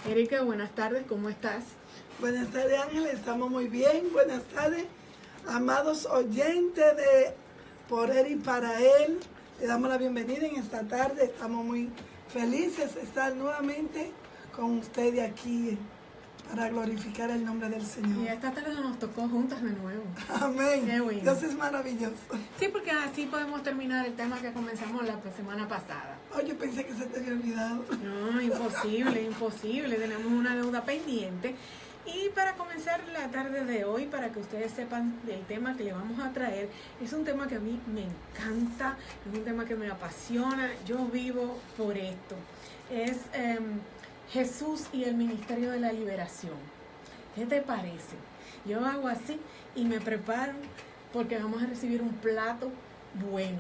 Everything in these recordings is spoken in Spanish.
Erika, buenas tardes, ¿cómo estás? Buenas tardes, Ángel, estamos muy bien. Buenas tardes, amados oyentes de Por Él y para Él. Le damos la bienvenida en esta tarde. Estamos muy felices de estar nuevamente con ustedes aquí para glorificar el nombre del Señor. Y esta tarde nos tocó juntas de nuevo. Amén. Qué bueno. Dios es maravilloso. Sí, porque así podemos terminar el tema que comenzamos la semana pasada. Oh, yo pensé que se te había olvidado. No, imposible, imposible. Tenemos una deuda pendiente. Y para comenzar la tarde de hoy, para que ustedes sepan del tema que le vamos a traer, es un tema que a mí me encanta, es un tema que me apasiona, yo vivo por esto. Es Jesús y el Ministerio de la Liberación. ¿Qué te parece? Yo hago así y me preparo porque vamos a recibir un plato bueno.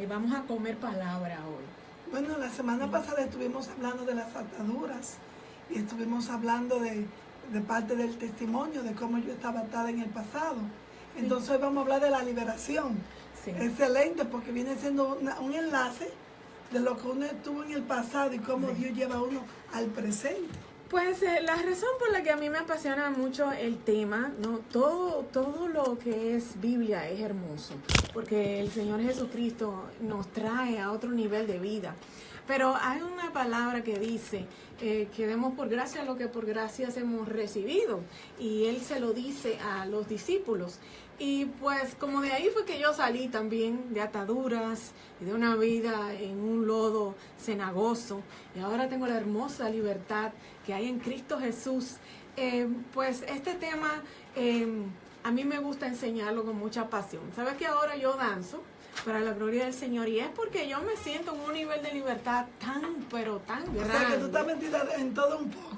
Vamos a comer palabra hoy. Bueno, la semana pasada estuvimos hablando de las ataduras y estuvimos hablando de parte del testimonio, de cómo yo estaba atada en el pasado. Entonces hoy vamos a hablar de la liberación. Sí. Excelente, porque viene siendo un enlace de lo que uno estuvo en el pasado y cómo Dios lleva a uno al presente. Pues la razón por la que a mí me apasiona mucho el tema, ¿no? Todo lo que es Biblia es hermoso, porque el Señor Jesucristo nos trae a otro nivel de vida. Pero hay una palabra que dice que demos por gracia lo que por gracias hemos recibido. Y Él se lo dice a los discípulos. Y pues como de ahí fue que yo salí también de ataduras y de una vida en un lodo cenagoso. Y ahora tengo la hermosa libertad que hay en Cristo Jesús. Pues este tema a mí me gusta enseñarlo con mucha pasión. ¿Sabes que ahora yo danzo para la gloria del Señor? Y es porque yo me siento en un nivel de libertad pero tan grande. O sea, que tú estás metida en todo un poco.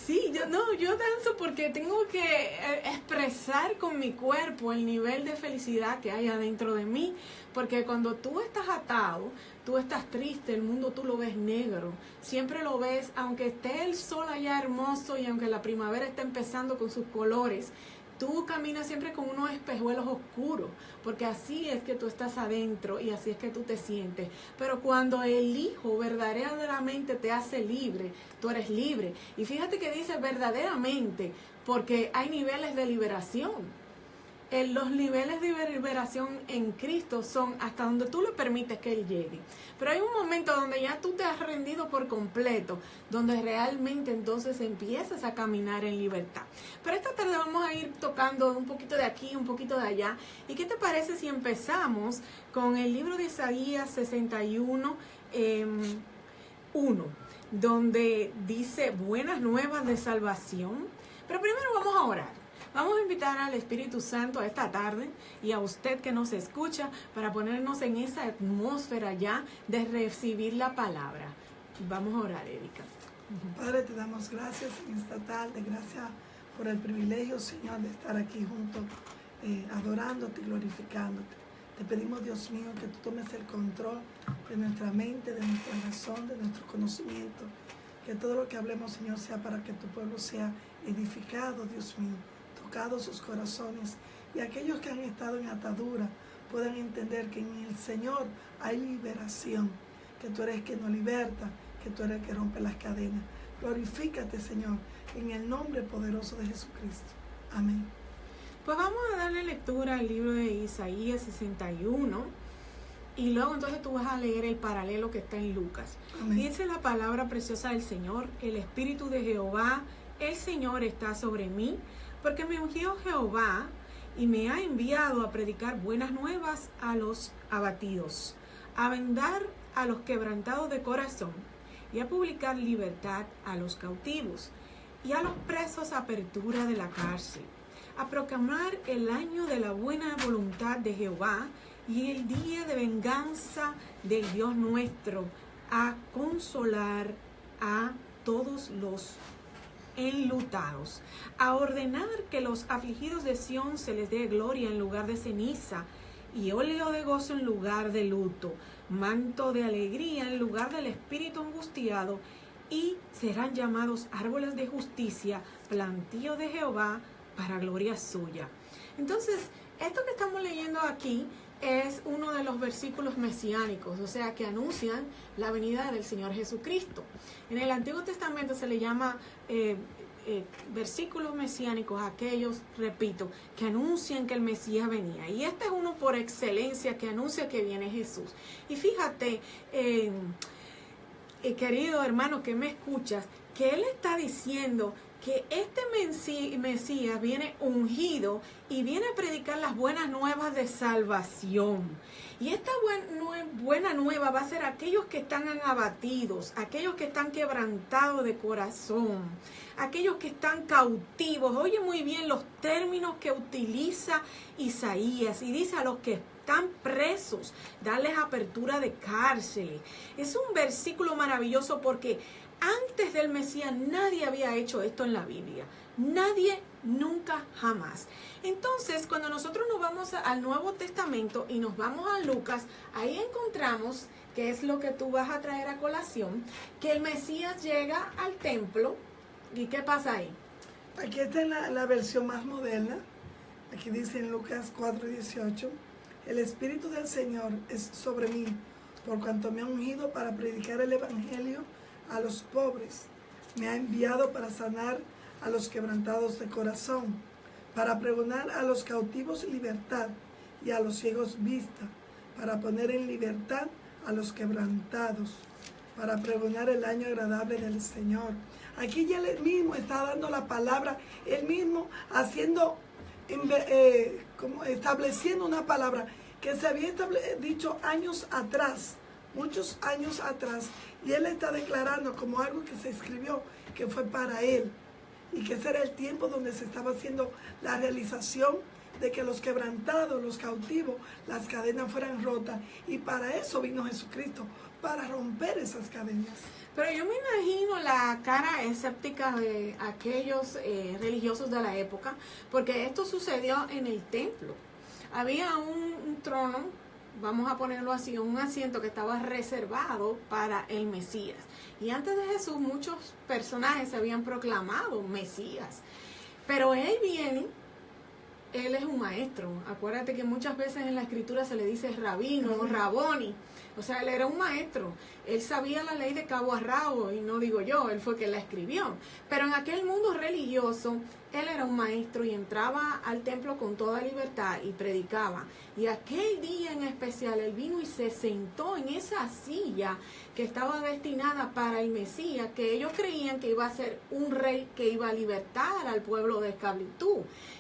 Sí, yo danzo porque tengo que expresar con mi cuerpo el nivel de felicidad que hay adentro de mí. Porque cuando tú estás atado, tú estás triste, el mundo tú lo ves negro. Siempre lo ves, aunque esté el sol allá hermoso y aunque la primavera esté empezando con sus colores, tú caminas siempre con unos espejuelos oscuros, porque así es que tú estás adentro y así es que tú te sientes. Pero cuando el Hijo verdaderamente te hace libre, tú eres libre. Y fíjate que dice verdaderamente, porque hay niveles de liberación. Los niveles de liberación en Cristo son hasta donde tú le permites que Él llegue. Pero hay un momento donde ya tú te has rendido por completo, donde realmente entonces empiezas a caminar en libertad. Pero esta tarde vamos a ir tocando un poquito de aquí, un poquito de allá. ¿Y qué te parece si empezamos con el libro de Isaías 61, 1, donde dice buenas nuevas de salvación? Pero primero vamos a orar. Vamos a invitar al Espíritu Santo a esta tarde y a usted que nos escucha para ponernos en esa atmósfera ya de recibir la palabra. Vamos a orar, Erika. Padre, te damos gracias en esta tarde. Gracias por el privilegio, Señor, de estar aquí juntos, adorándote y glorificándote. Te pedimos, Dios mío, que tú tomes el control de nuestra mente, de nuestra razón, de nuestro conocimiento. Que todo lo que hablemos, Señor, sea para que tu pueblo sea edificado, Dios mío. Tocado sus corazones, y aquellos que han estado en atadura puedan entender que en el Señor hay liberación, que tú eres quien nos liberta, que tú eres el que rompe las cadenas. Glorifícate, Señor, en el nombre poderoso de Jesucristo. Amén. Pues vamos a darle lectura al libro de Isaías 61 y luego entonces tú vas a leer el paralelo que está en Lucas. Amén. Dice la palabra preciosa del Señor: el Espíritu de Jehová, el Señor está sobre mí, porque me ungió Jehová y me ha enviado a predicar buenas nuevas a los abatidos, a vendar a los quebrantados de corazón y a publicar libertad a los cautivos y a los presos apertura de la cárcel, a proclamar el año de la buena voluntad de Jehová y el día de venganza del Dios nuestro, a consolar a todos los enlutados, a ordenar que los afligidos de Sión se les dé gloria en lugar de ceniza y óleo de gozo en lugar de luto, manto de alegría en lugar del espíritu angustiado, y serán llamados árboles de justicia, plantío de Jehová para gloria suya. Entonces, esto que estamos leyendo aquí es uno de los versículos mesiánicos, o sea, que anuncian la venida del Señor Jesucristo. En el Antiguo Testamento se le llama versículos mesiánicos, aquellos, repito, que anuncian que el Mesías venía. Y este es uno por excelencia que anuncia que viene Jesús. Y fíjate, querido hermano que me escuchas, que él está diciendo que este Mesías viene ungido y viene a predicar las buenas nuevas de salvación. Y esta buena nueva va a ser aquellos que están abatidos, aquellos que están quebrantados de corazón, aquellos que están cautivos. Oye muy bien los términos que utiliza Isaías y dice a los que están presos, darles apertura de cárceles. Es un versículo maravilloso porque antes del Mesías nadie había hecho esto en la Biblia. Nadie, nunca, jamás. Entonces, cuando nosotros nos vamos al Nuevo Testamento y nos vamos a Lucas, ahí encontramos, que es lo que tú vas a traer a colación, que el Mesías llega al templo. ¿Y qué pasa ahí? Aquí está la versión más moderna. Aquí dice en Lucas 4:18, el Espíritu del Señor es sobre mí, por cuanto me ha ungido para predicar el Evangelio a los pobres. Me ha enviado para sanar a los quebrantados de corazón, para pregonar a los cautivos libertad y a los ciegos vista, para poner en libertad a los quebrantados, para pregonar el año agradable del Señor. Aquí ya él mismo está dando la palabra, él mismo estableciendo una palabra que se había dicho años atrás, muchos años atrás, y él está declarando como algo que se escribió, que fue para él, y que ese era el tiempo donde se estaba haciendo la realización de que los quebrantados, los cautivos, las cadenas fueran rotas, y para eso vino Jesucristo, para romper esas cadenas. Pero yo me imagino la cara escéptica de aquellos religiosos de la época, porque esto sucedió en el templo. Había un trono, vamos a ponerlo así, un asiento que estaba reservado para el Mesías. Y antes de Jesús muchos personajes se habían proclamado Mesías. Pero él viene, él es un maestro. Acuérdate que muchas veces en la escritura se le dice rabino o raboni. O sea, él era un maestro. Él sabía la ley de cabo a rabo, y no digo yo, él fue quien la escribió. Pero en aquel mundo religioso, él era un maestro y entraba al templo con toda libertad y predicaba. Y aquel día en especial, él vino y se sentó en esa silla que estaba destinada para el Mesías, que ellos creían que iba a ser un rey que iba a libertar al pueblo de esclavitud.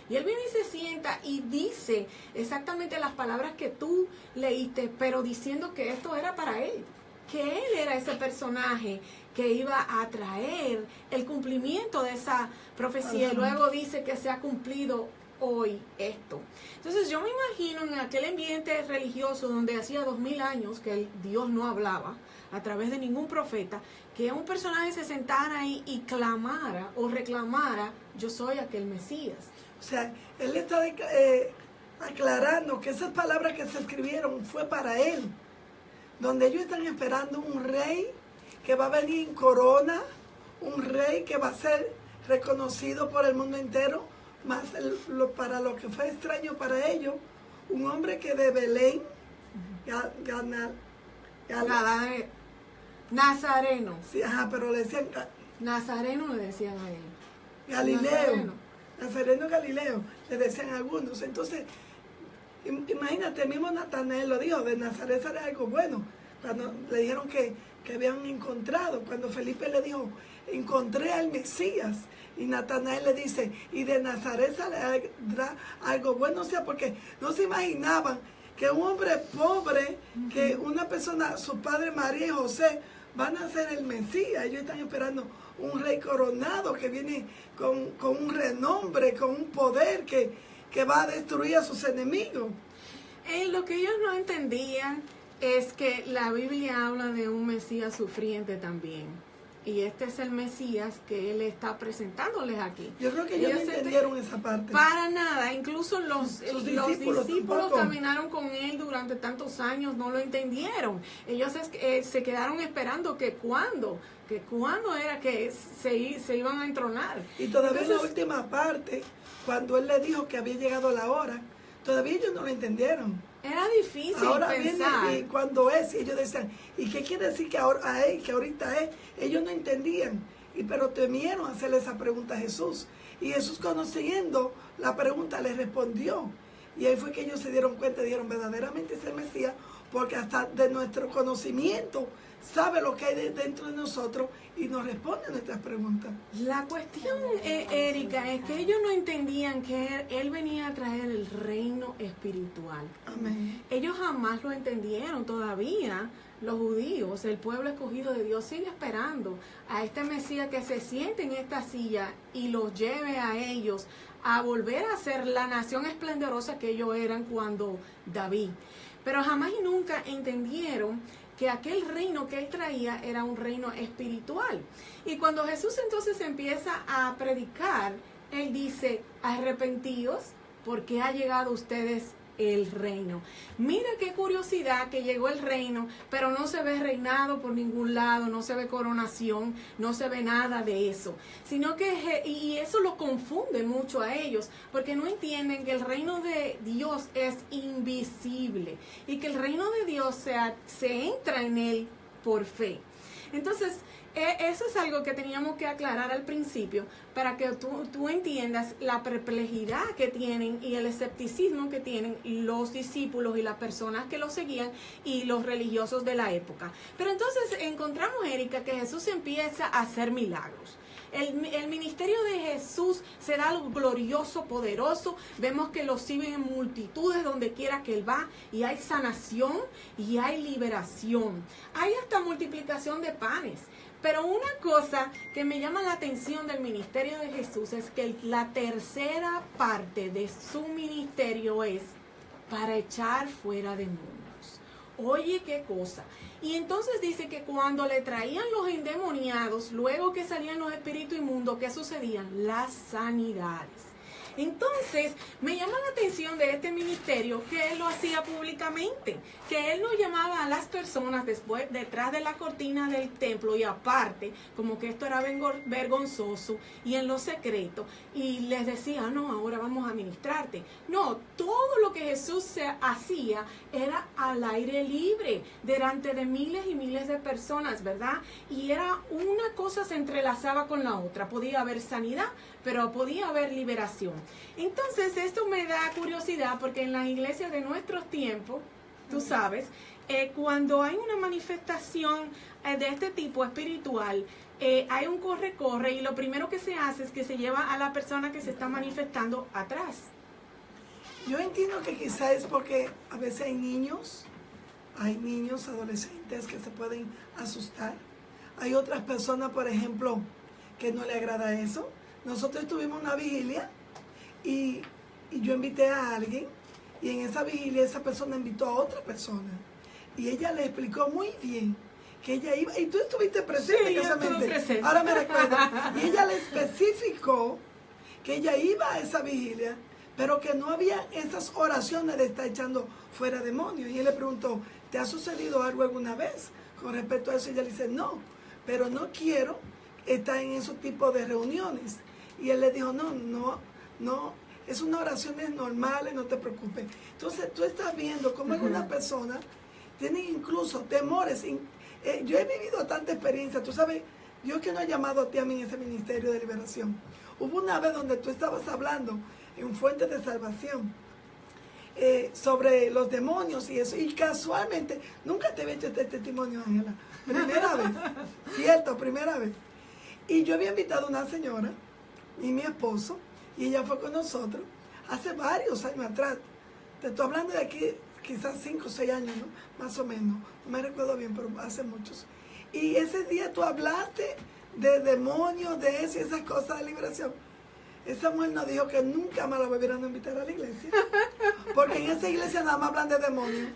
Y él viene y se sienta y dice exactamente las palabras que tú leíste, pero diciendo que esto era para él, que él era ese personaje que iba a traer el cumplimiento de esa profecía. Y luego dice que se ha cumplido hoy esto. Entonces yo me imagino en aquel ambiente religioso donde hacía 2000 años que Dios no hablaba a través de ningún profeta, que un personaje se sentara ahí y clamara o reclamara: yo soy aquel Mesías. O sea, él está aclarando que esas palabras que se escribieron fue para él, donde ellos están esperando un rey que va a venir en corona, un rey que va a ser reconocido por el mundo entero, más para lo que fue extraño para ellos, un hombre que de Belén, Nazareno. Sí, pero le decían Nazareno le decían a él. Galileo. Nazareno Galileo, le decían algunos. Entonces, imagínate, el mismo Natanael lo dijo, de Nazaret será algo bueno. Cuando le dijeron que habían encontrado, cuando Felipe le dijo, encontré al Mesías, y Natanael le dice, y de Nazaret saldrá algo bueno. O sea, porque no se imaginaban que un hombre pobre, que una persona, su padre María y José, van a ser el Mesías. Ellos están esperando un rey coronado que viene con un renombre, con un poder que va a destruir a sus enemigos. Lo que ellos no entendían es que la Biblia habla de un Mesías sufriente también. Y este es el Mesías que él está presentándoles aquí. Yo creo que ellos no entendieron esa parte. Para nada. Incluso los discípulos caminaron con él durante tantos años, no lo entendieron. Ellos se quedaron esperando que cuándo era que se iban a entronar. Y todavía en la última parte, cuando él le dijo que había llegado la hora, todavía ellos no lo entendieron. Era difícil Ahora pensar. viene y cuando es, y ellos decían, ¿y qué quiere decir que ahora es, que ahorita es? Ellos no entendían, pero temieron hacerle esa pregunta a Jesús. Y Jesús, conociendo la pregunta, les respondió. Y ahí fue que ellos se dieron cuenta, dijeron, verdaderamente es el Mesías, porque hasta de nuestro conocimiento sabe lo que hay dentro de nosotros y nos responde a nuestras preguntas. La cuestión, Erika, es que ellos no entendían que él venía a traer el reino espiritual. Amén. Ellos jamás lo entendieron todavía. Los judíos, el pueblo escogido de Dios, sigue esperando a este Mesías que se siente en esta silla y los lleve a ellos a volver a ser la nación esplendorosa que ellos eran cuando David. Pero jamás y nunca entendieron que aquel reino que él traía era un reino espiritual. Y cuando Jesús entonces empieza a predicar, él dice, arrepentíos porque ha llegado a ustedes el reino. Mira qué curiosidad que llegó el reino, pero no se ve reinado por ningún lado, no se ve coronación, no se ve nada de eso, sino que, y eso lo confunde mucho a ellos, porque no entienden que el reino de Dios es invisible y que el reino de Dios se entra en él por fe. Entonces, eso es algo que teníamos que aclarar al principio para que tú entiendas la perplejidad que tienen y el escepticismo que tienen los discípulos y las personas que los seguían y los religiosos de la época. Pero entonces encontramos, Erika, que Jesús empieza a hacer milagros. El ministerio de Jesús será algo glorioso, poderoso. Vemos que lo siguen en multitudes donde quiera que él va y hay sanación y hay liberación. Hay hasta multiplicación de panes. Pero una cosa que me llama la atención del ministerio de Jesús es que la tercera parte de su ministerio es para echar fuera demonios. Oye, qué cosa. Y entonces dice que cuando le traían los endemoniados, luego que salían los espíritus inmundos, ¿qué sucedían? Las sanidades. Entonces, me llama la atención de este ministerio que él lo hacía públicamente, que él no llamaba a las personas después detrás de la cortina del templo y aparte, como que esto era vergonzoso y en lo secreto, y les decía, no, ahora vamos a ministrarte. No, todo lo que Jesús hacía era al aire libre, delante de miles y miles de personas, ¿verdad? Y era una cosa se entrelazaba con la otra, podía haber sanidad, pero podía haber liberación. Entonces esto me da curiosidad porque en las iglesias de nuestros tiempos, tú sabes, cuando hay una manifestación de este tipo espiritual, hay un corre-corre y lo primero que se hace es que se lleva a la persona que se está manifestando atrás. Yo entiendo que quizás es porque a veces hay niños, adolescentes que se pueden asustar. Hay otras personas, por ejemplo, que no le agrada eso. Nosotros tuvimos una vigilia y yo invité a alguien y en esa vigilia esa persona invitó a otra persona y ella le explicó muy bien que ella iba, y tú estuviste presente, sí, yo estuve presente. Ahora me recuerdo, y ella le especificó que ella iba a esa vigilia, pero que no había esas oraciones de estar echando fuera demonios. Y él le preguntó, ¿te ha sucedido algo alguna vez con respecto a eso? Y ella le dice, no, pero no quiero estar en esos tipos de reuniones. Y él le dijo, no, es una oración normal, no te preocupes. Entonces tú estás viendo cómo algunas personas tienen incluso temores. Yo he vivido tanta experiencia, tú sabes, Dios que no ha llamado a ti a mí en ese ministerio de liberación. Hubo una vez donde tú estabas hablando en Fuente de Salvación sobre los demonios y eso, y casualmente, nunca te había hecho este testimonio, Ángela, primera vez, cierto, primera vez. Y yo había invitado a una señora y mi esposo, y ella fue con nosotros hace varios años atrás. Te estoy hablando de aquí, quizás 5 o 6 años, ¿no? Más o menos. No me recuerdo bien, pero hace muchos. Y ese día tú hablaste de demonios, de eso y esas cosas de liberación. Esa mujer nos dijo que nunca más la volvieran a invitar a la iglesia. Porque en esa iglesia nada más hablan de demonios.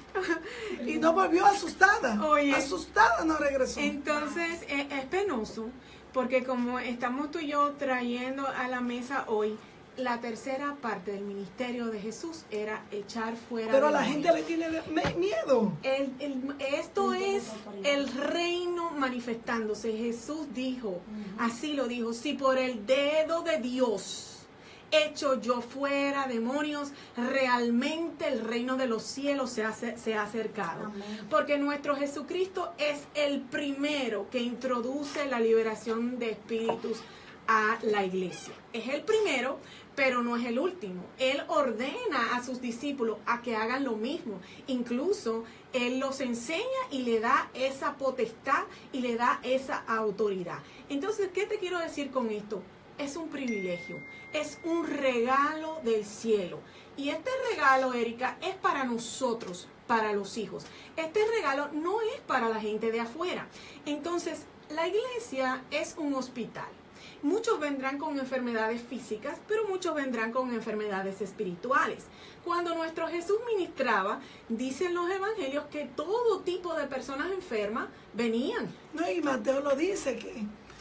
Y no volvió asustada. Oye, asustada no regresó. Entonces, es penoso. Porque como estamos tú y yo trayendo a la mesa hoy, la tercera parte del ministerio de Jesús era echar fuera. Pero a la gente le tiene miedo. Esto es el reino manifestándose. Jesús dijo, así lo dijo, si por el dedo de Dios hecho yo fuera, demonios, realmente el reino de los cielos se ha acercado. Amén. Porque nuestro Jesucristo es el primero que introduce la liberación de espíritus a la iglesia. Es el primero, pero no es el último. Él ordena a sus discípulos a que hagan lo mismo. Incluso Él los enseña y le da esa potestad y le da esa autoridad. Entonces, ¿qué te quiero decir con esto? Es un privilegio, es un regalo del cielo. Y este regalo, Erika, es para nosotros, para los hijos. Este regalo no es para la gente de afuera. Entonces, la iglesia es un hospital. Muchos vendrán con enfermedades físicas, pero muchos vendrán con enfermedades espirituales. Cuando nuestro Jesús ministraba, dicen los evangelios que todo tipo de personas enfermas venían. No, y Mateo lo dice,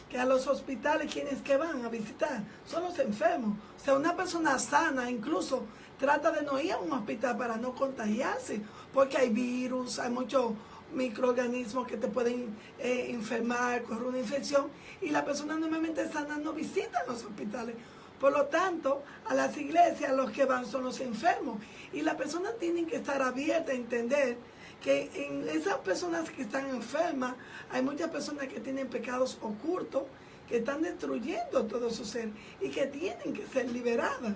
que a los hospitales quienes que van a visitar son los enfermos. O sea, una persona sana incluso trata de no ir a un hospital para no contagiarse, porque hay virus, hay muchos microorganismos que te pueden enfermar, correr una infección, y la persona normalmente sana no visita los hospitales. Por lo tanto, a las iglesias los que van son los enfermos, y las personas tienen que estar abiertas a entender que en esas personas que están enfermas hay muchas personas que tienen pecados ocultos que están destruyendo todo su ser y que tienen que ser liberadas.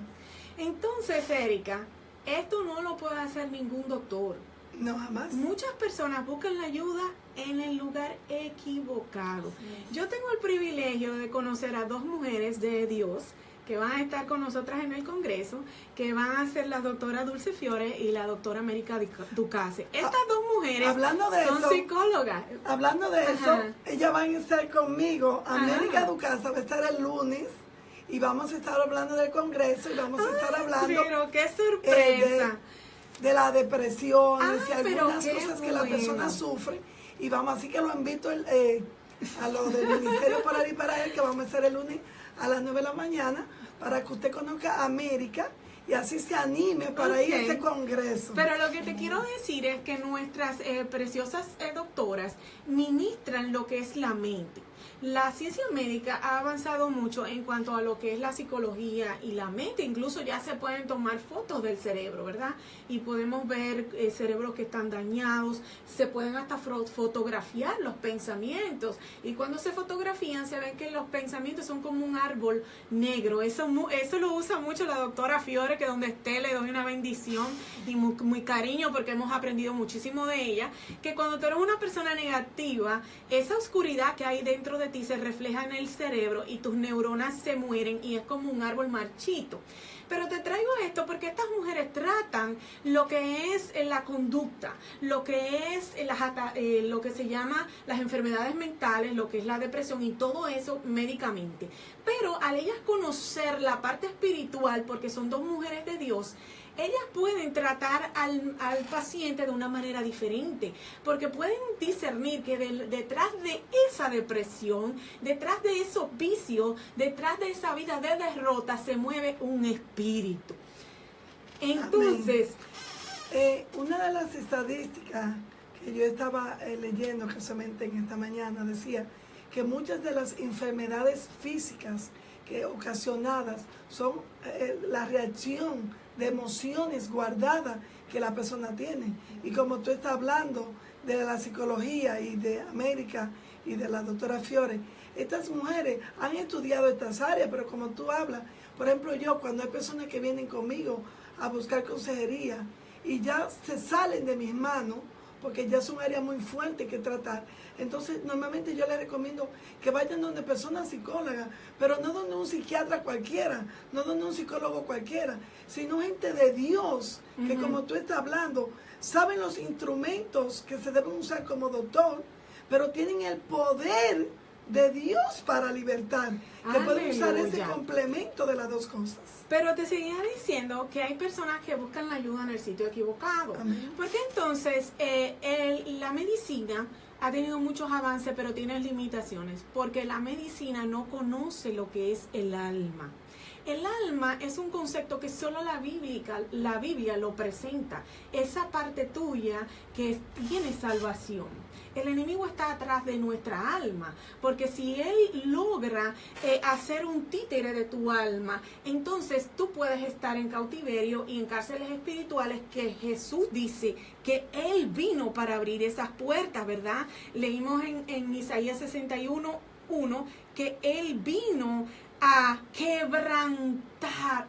Entonces, Erika, esto no lo puede hacer ningún doctor. No, jamás. Muchas personas buscan la ayuda en el lugar equivocado. Yo tengo el privilegio de conocer a dos mujeres de Dios que van a estar con nosotras en el Congreso, que van a ser la doctora Dulce Fiore y la doctora América Ducase. Estas dos mujeres son psicólogas. Hablando de eso, ellas van a estar conmigo. América Ducase va a estar el lunes y vamos a estar hablando del Congreso y vamos a estar hablando... Pero qué sorpresa. De la depresión y algunas qué cosas que las personas sufren. Y vamos, así que lo invito a los del Ministerio para ir para él, que vamos a hacer el lunes a las 9 de la mañana, para que usted conozca a América y así se anime para ir a este congreso. Pero lo que te quiero decir es que nuestras preciosas doctoras ministran lo que es la mente. La ciencia médica ha avanzado mucho en cuanto a lo que es la psicología y la mente. Incluso ya se pueden tomar fotos del cerebro, ¿verdad? Y podemos ver cerebros que están dañados. Se pueden hasta fotografiar los pensamientos. Y cuando se fotografían se ven que los pensamientos son como un árbol negro. Eso lo usa mucho la doctora Fiore, que donde esté le doy una bendición y muy cariño, porque hemos aprendido muchísimo de ella. Que cuando tú eres una persona negativa, esa oscuridad que hay dentro de ti se refleja en el cerebro y tus neuronas se mueren y es como un árbol marchito. Pero te traigo esto porque estas mujeres tratan lo que es la conducta, lo que es lo que se llama las enfermedades mentales, lo que es la depresión y todo eso médicamente. Pero al ellas conocer la parte espiritual, porque son dos mujeres de Dios, ellas pueden tratar al paciente de una manera diferente, porque pueden discernir que detrás de esa depresión, detrás de esos vicios, detrás de esa vida de derrota, se mueve un espíritu. Entonces, una de las estadísticas que yo estaba leyendo casualmente en esta mañana decía que muchas de las enfermedades físicas que ocasionadas son la reacción de emociones guardadas que la persona tiene. Y como tú estás hablando de la psicología y de América y de la doctora Fiore, estas mujeres han estudiado estas áreas, pero como tú hablas, por ejemplo yo, cuando hay personas que vienen conmigo a buscar consejería y ya se salen de mis manos, porque ya es un área muy fuerte que tratar. Entonces, normalmente yo les recomiendo que vayan donde personas psicólogas, pero no donde un psiquiatra cualquiera, no donde un psicólogo cualquiera, sino gente de Dios, que como tú estás hablando, saben los instrumentos que se deben usar como doctor, pero tienen el poder de Dios para libertar, que pueden usar ese complemento de las dos cosas. Pero te seguía diciendo que hay personas que buscan la ayuda en el sitio equivocado. Amén. Porque entonces la medicina ha tenido muchos avances, pero tiene limitaciones, porque la medicina no conoce lo que es el alma. El alma es un concepto que solo la Biblia lo presenta. Esa parte tuya que tiene salvación. El enemigo está atrás de nuestra alma, porque si él logra hacer un títere de tu alma, entonces tú puedes estar en cautiverio y en cárceles espirituales, que Jesús dice que él vino para abrir esas puertas, ¿verdad? Leímos en Isaías 61:1 que él vino a quebrantar,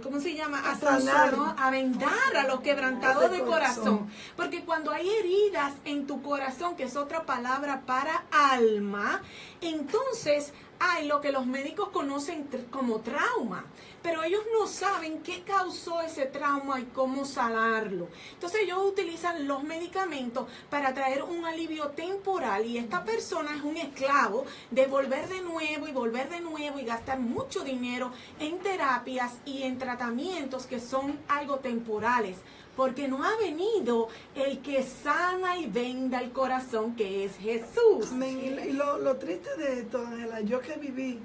¿cómo se llama? A sanar, ¿no? A vendar a los quebrantados de corazón. Porque cuando hay heridas en tu corazón, que es otra palabra para alma, entonces hay lo que los médicos conocen como trauma. Pero ellos no saben qué causó ese trauma y cómo sanarlo. Entonces ellos utilizan los medicamentos para traer un alivio temporal. Y esta persona es un esclavo de volver de nuevo y gastar mucho dinero en terapias y en tratamientos que son algo temporales. Porque no ha venido el que sana y venda el corazón, que es Jesús. Amén. Y lo triste de esto, Ángela, yo que viví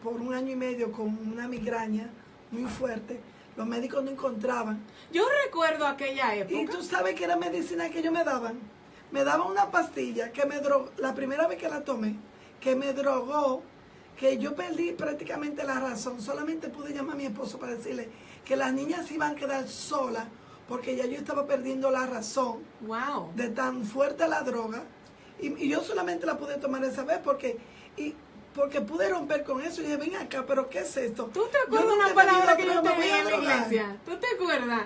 por 1 año y medio con una migraña muy fuerte, los médicos no encontraban. Yo recuerdo aquella época. Y tú sabes que era medicina que ellos me daban. Me daban una pastilla que me drogó, la primera vez que la tomé, que me drogó, que yo perdí prácticamente la razón. Solamente pude llamar a mi esposo para decirle que las niñas iban a quedar solas, porque ya yo estaba perdiendo la razón. Wow. De tan fuerte la droga. Y yo solamente la pude tomar esa vez porque pude romper con eso. Y dije, ven acá, pero ¿qué es esto? ¿Tú te acuerdas una palabra que yo te di en la iglesia? ¿Tú te acuerdas?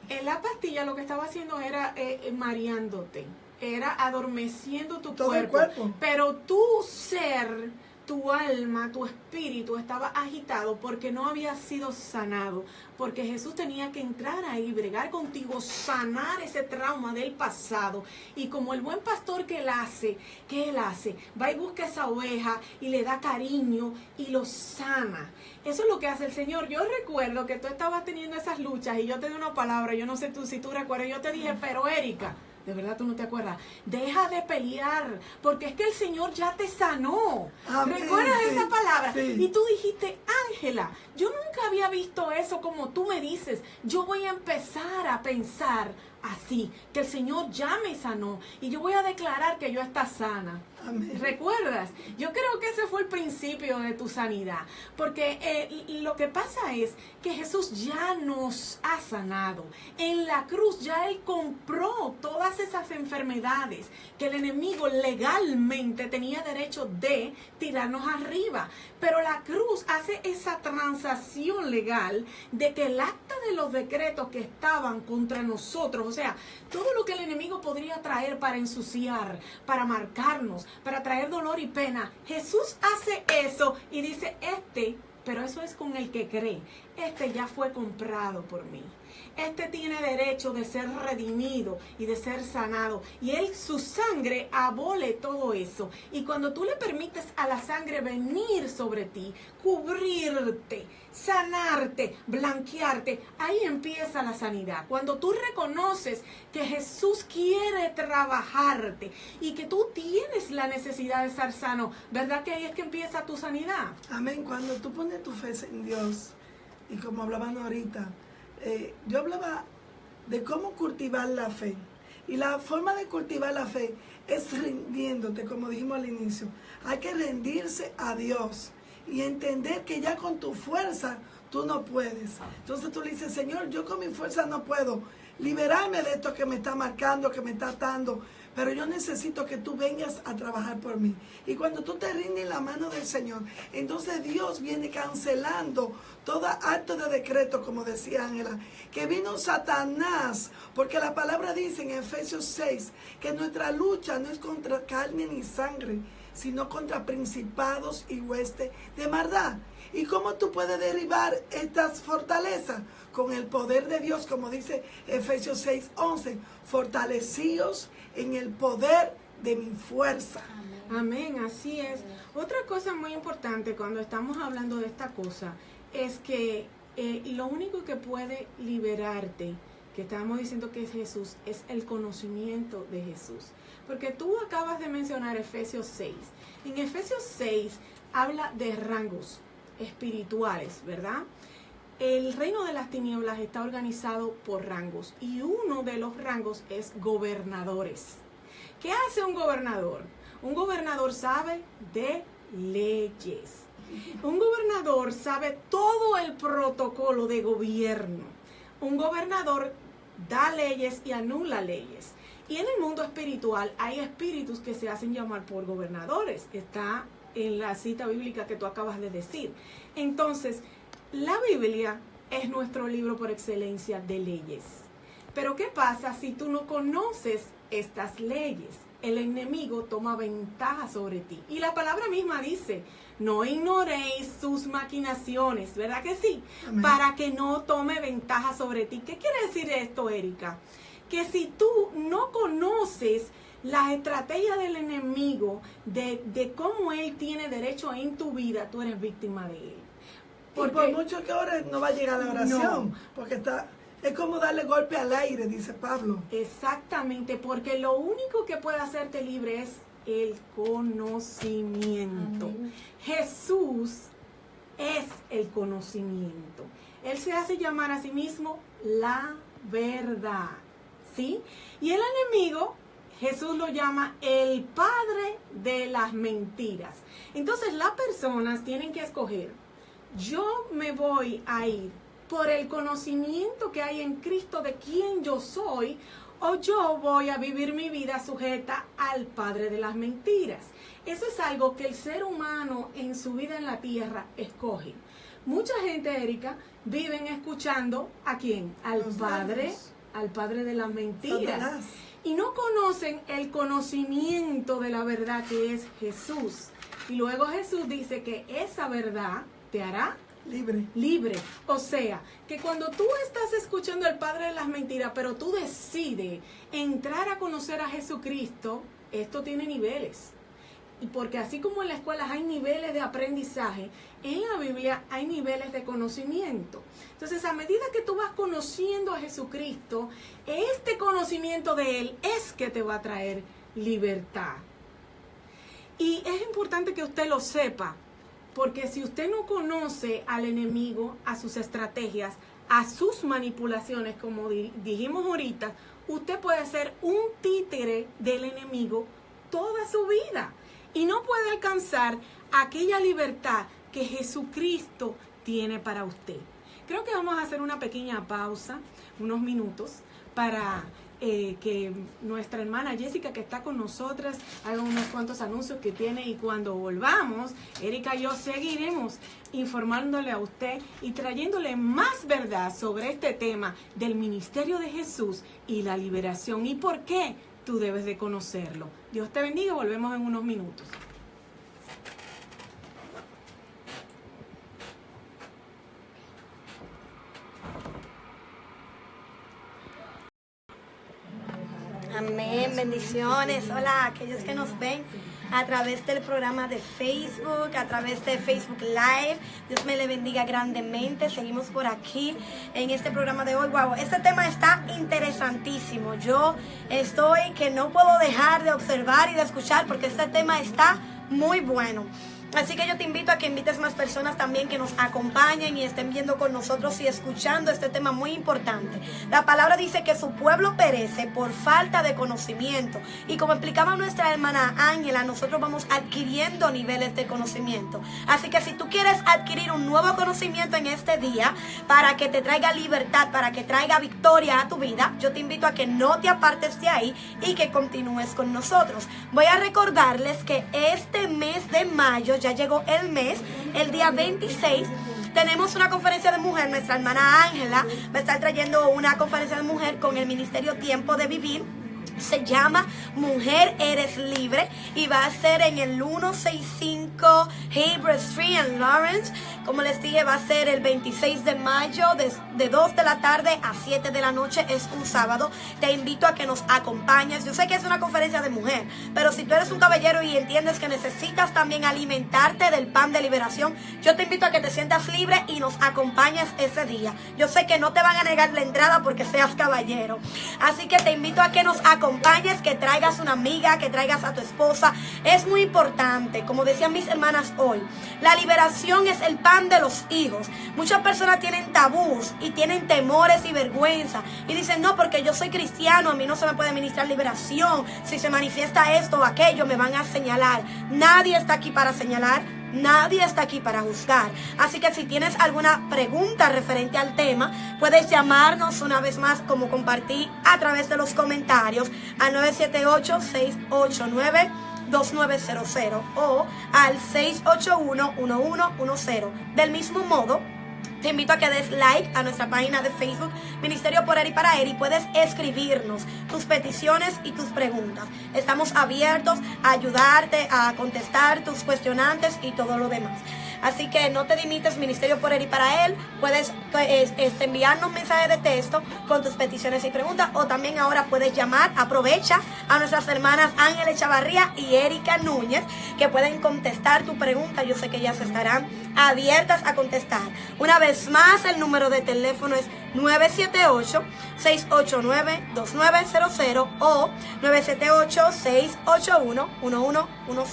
En la pastilla lo que estaba haciendo era mareándote. Era adormeciendo tu todo cuerpo. el cuerpo. Pero tu ser, tu alma, tu espíritu estaba agitado porque no había sido sanado. Porque Jesús tenía que entrar ahí, bregar contigo, sanar ese trauma del pasado. Y como el buen pastor que él hace, va y busca esa oveja y le da cariño y lo sana. Eso es lo que hace el Señor. Yo recuerdo que tú estabas teniendo esas luchas y yo te di una palabra, yo no sé si tú recuerdas, yo te dije, pero Erika, de verdad tú no te acuerdas, deja de pelear, porque es que el Señor ya te sanó. Amén, ¿Recuerdas sí, esa palabra? sí. Y tú dijiste, Ángela, yo nunca había visto eso como tú me dices. Yo voy a empezar a pensar así, que el Señor ya me sanó y yo voy a declarar que yo está sana. Amén. ¿Recuerdas? Yo creo que ese fue el principio de tu sanidad, porque lo que pasa es que Jesús ya nos ha sanado. En la cruz ya Él compró todas esas enfermedades que el enemigo legalmente tenía derecho de tirarnos arriba. Pero la cruz hace esa transacción legal de que el acta de los decretos que estaban contra nosotros, o sea, todo lo que el enemigo podría traer para ensuciar, para marcarnos, para traer dolor y pena, Jesús hace eso y dice, pero eso es con el que cree, ya fue comprado por mí. Tiene derecho de ser redimido y de ser sanado. Y su sangre abole todo eso. Y cuando tú le permites a la sangre venir sobre ti, cubrirte, sanarte, blanquearte, ahí empieza la sanidad. Cuando tú reconoces que Jesús quiere trabajarte y que tú tienes la necesidad de estar sano, ¿verdad que ahí es que empieza tu sanidad? Amén. Cuando tú pones tu fe en Dios, y como hablaban ahorita, yo hablaba de cómo cultivar la fe. Y la forma de cultivar la fe es rindiéndote, como dijimos al inicio. Hay que rendirse a Dios y entender que ya con tu fuerza tú no puedes. Entonces tú le dices, Señor, yo con mi fuerza no puedo liberarme de esto que me está marcando, que me está atando, pero yo necesito que tú vengas a trabajar por mí. Y cuando tú te rindes en la mano del Señor, entonces Dios viene cancelando todo acto de decreto, como decía Ángela, que vino Satanás, porque la palabra dice en Efesios 6, que nuestra lucha no es contra carne ni sangre, sino contra principados y huestes de maldad. ¿Y cómo tú puedes derribar estas fortalezas? Con el poder de Dios, como dice Efesios 6:11, fortalecidos en el poder de mi fuerza. Amén, así es. Otra cosa muy importante cuando estamos hablando de esta cosa es que lo único que puede liberarte, que estábamos diciendo que es Jesús, es el conocimiento de Jesús. Porque tú acabas de mencionar Efesios 6. En Efesios 6 habla de rangos. espirituales, ¿verdad? El reino de las tinieblas está organizado por rangos y uno de los rangos es gobernadores. ¿Qué hace un gobernador? Un gobernador sabe de leyes. Un gobernador sabe todo el protocolo de gobierno. Un gobernador da leyes y anula leyes. Y en el mundo espiritual hay espíritus que se hacen llamar por gobernadores. Está en la cita bíblica que tú acabas de decir. Entonces, la Biblia es nuestro libro por excelencia de leyes. Pero ¿qué pasa si tú no conoces estas leyes? El enemigo toma ventaja sobre ti. Y la palabra misma dice, no ignoréis sus maquinaciones, ¿verdad que sí? Amén. Para que no tome ventaja sobre ti. ¿Qué quiere decir esto, Erika? Que si tú no conoces la estrategia del enemigo, de cómo él tiene derecho en tu vida, tú eres víctima de él. Porque, y por mucho que ores, no va a llegar a la oración, no. Porque es como darle golpe al aire, dice Pablo. Exactamente, porque lo único que puede hacerte libre es el conocimiento. Amén. Jesús es el conocimiento. Él se hace llamar a sí mismo la verdad, ¿sí? Y el enemigo, Jesús lo llama el padre de las mentiras. Entonces las personas tienen que escoger. Yo me voy a ir por el conocimiento que hay en Cristo de quién yo soy, o yo voy a vivir mi vida sujeta al padre de las mentiras. Eso es algo que el ser humano en su vida en la tierra escoge. Mucha gente, Erika, viven escuchando ¿a quién? Al padre de las mentiras. Y no conocen el conocimiento de la verdad que es Jesús. Y luego Jesús dice que esa verdad te hará libre. O sea, que cuando tú estás escuchando al padre de las mentiras, pero tú decides entrar a conocer a Jesucristo, esto tiene niveles. Y porque así como en la escuela hay niveles de aprendizaje, en la Biblia hay niveles de conocimiento. Entonces, a medida que tú vas conociendo a Jesucristo, este conocimiento de Él es que te va a traer libertad. Y es importante que usted lo sepa, porque si usted no conoce al enemigo, a sus estrategias, a sus manipulaciones, como dijimos ahorita, usted puede ser un títere del enemigo toda su vida y no puede alcanzar aquella libertad que Jesucristo tiene para usted. Creo que vamos a hacer una pequeña pausa, unos minutos, para que nuestra hermana Jessica, que está con nosotras, haga unos cuantos anuncios que tiene, y cuando volvamos, Erika y yo seguiremos informándole a usted y trayéndole más verdad sobre este tema del ministerio de Jesús y la liberación y por qué tú debes de conocerlo. Dios te bendiga, volvemos en unos minutos. Amén, bendiciones. Hola a aquellos que nos ven a través del programa de Facebook, a través de Facebook Live. Dios me le bendiga grandemente. Seguimos por aquí en este programa de hoy. Wow, este tema está interesantísimo. Yo estoy que no puedo dejar de observar y de escuchar porque este tema está muy bueno. Así que yo te invito a que invites más personas también que nos acompañen y estén viendo con nosotros y escuchando este tema muy importante. La palabra dice que su pueblo perece por falta de conocimiento. Y como explicaba nuestra hermana Ángela, nosotros vamos adquiriendo niveles de conocimiento. Así que si tú quieres adquirir un nuevo conocimiento en este día para que te traiga libertad, para que traiga victoria a tu vida, yo te invito a que no te apartes de ahí y que continúes con nosotros. Voy a recordarles que este mes de mayo, ya llegó el mes, el día 26, tenemos una conferencia de mujer. Nuestra hermana Ángela va a estar trayendo una conferencia de mujer con el Ministerio Tiempo de Vivir. Se llama Mujer Eres Libre y va a ser en el 165 Hebrew Street en Lawrence. Como les dije, va a ser el 26 de mayo de 2 de la tarde a 7 de la noche. Es un sábado. Te invito a que nos acompañes. Yo sé que es una conferencia de mujer, pero si tú eres un caballero y entiendes que necesitas también alimentarte del pan de liberación, yo te invito a que te sientas libre y nos acompañes ese día. Yo sé que no te van a negar la entrada porque seas caballero. Así que te invito a que nos acompañes acompañes, que traigas una amiga, que traigas a tu esposa. Es muy importante, como decían mis hermanas hoy, la liberación es el pan de los hijos. Muchas personas tienen tabús y tienen temores y vergüenza y dicen, no, porque yo soy cristiano, a mí no se me puede ministrar liberación. Si se manifiesta esto o aquello, me van a señalar. Nadie está aquí para señalar. Nadie está aquí para juzgar. Así que si tienes alguna pregunta referente al tema, puedes llamarnos una vez más, como compartí a través de los comentarios, al 978-689-2900 o al 681-1110. Del mismo modo, te invito a que des like a nuestra página de Facebook, Ministerio por Eri para Eri. Puedes escribirnos tus peticiones y tus preguntas. Estamos abiertos a ayudarte, a contestar tus cuestionantes y todo lo demás. Así que no te limites, Ministerio por Eri para Él. Puedes enviarnos mensajes de texto con tus peticiones y preguntas. O también ahora puedes llamar. Aprovecha a nuestras hermanas Ángeles Chavarría y Erika Núñez, que pueden contestar tu pregunta. Yo sé que ellas estarán abiertas a contestar. Una vez más, el número de teléfono es 978-689-2900 o 978-681-1110.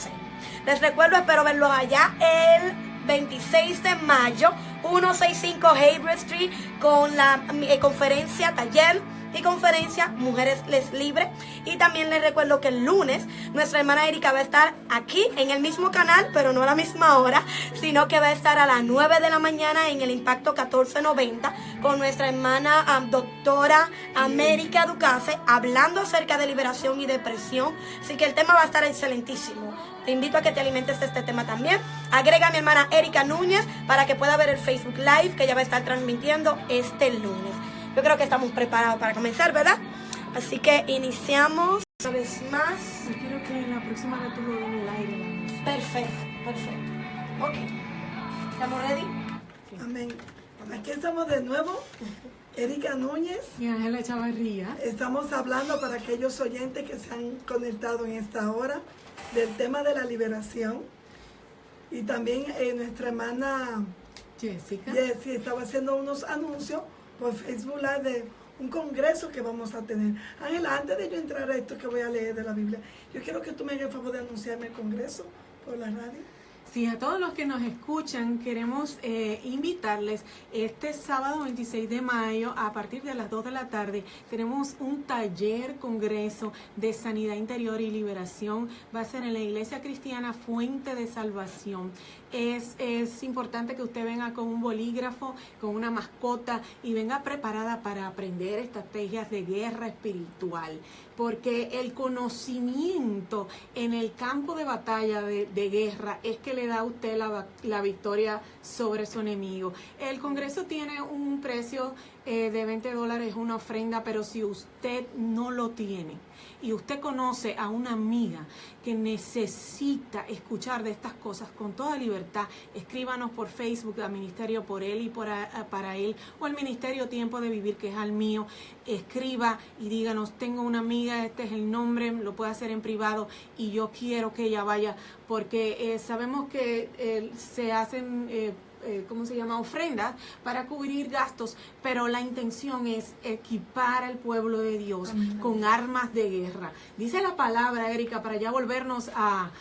Les recuerdo, espero verlos allá el 26 de mayo, 165 Hayward Street, con la conferencia, taller y conferencia Mujeres Les Libre. Y también les recuerdo que el lunes nuestra hermana Erika va a estar aquí en el mismo canal, pero no a la misma hora, sino que va a estar a las 9 de la mañana en el Impacto 1490 con nuestra hermana doctora América Ducase, hablando acerca de liberación y depresión. Así que el tema va a estar excelentísimo. Te invito a que te alimentes de este tema también. Agrega a mi hermana Erika Núñez para que pueda ver el Facebook Live que ella va a estar transmitiendo este lunes. Yo creo que estamos preparados para comenzar, ¿verdad? Así que iniciamos una vez más. Yo quiero que la próxima vez tú lo den en el aire. Perfecto. Ok. ¿Estamos ready? Sí. Amén. Aquí estamos de nuevo. Erika Núñez. Y Ángeles Chavarría. Estamos hablando para aquellos oyentes que se han conectado en esta hora del tema de la liberación. Y también nuestra hermana Jessica. Jessie estaba haciendo unos anuncios por Facebook Live de un congreso que vamos a tener. Ángela, antes de yo entrar a esto que voy a leer de la Biblia, yo quiero que tú me hagas el favor de anunciarme el congreso por la radio. Sí, a todos los que nos escuchan queremos invitarles este sábado 26 de mayo a partir de las 2 de la tarde. Tenemos un taller congreso de sanidad interior y liberación. Va a ser en la Iglesia Cristiana Fuente de Salvación. Es importante que usted venga con un bolígrafo, con una mascota y venga preparada para aprender estrategias de guerra espiritual. Porque el conocimiento en el campo de batalla de guerra es que le da a usted la victoria sobre su enemigo. El congreso tiene un precio de $20, una ofrenda, pero si usted no lo tiene y usted conoce a una amiga que necesita escuchar de estas cosas con toda libertad, escríbanos por Facebook a Ministerio por Él y para Él, o al Ministerio Tiempo de Vivir, que es al mío. Escriba y díganos, tengo una amiga, este es el nombre, lo puede hacer en privado y yo quiero que ella vaya, porque sabemos que se hacen ofrendas para cubrir gastos, pero la intención es equipar al pueblo de Dios con armas de guerra. Dice la palabra, Erika, para ya volvernos a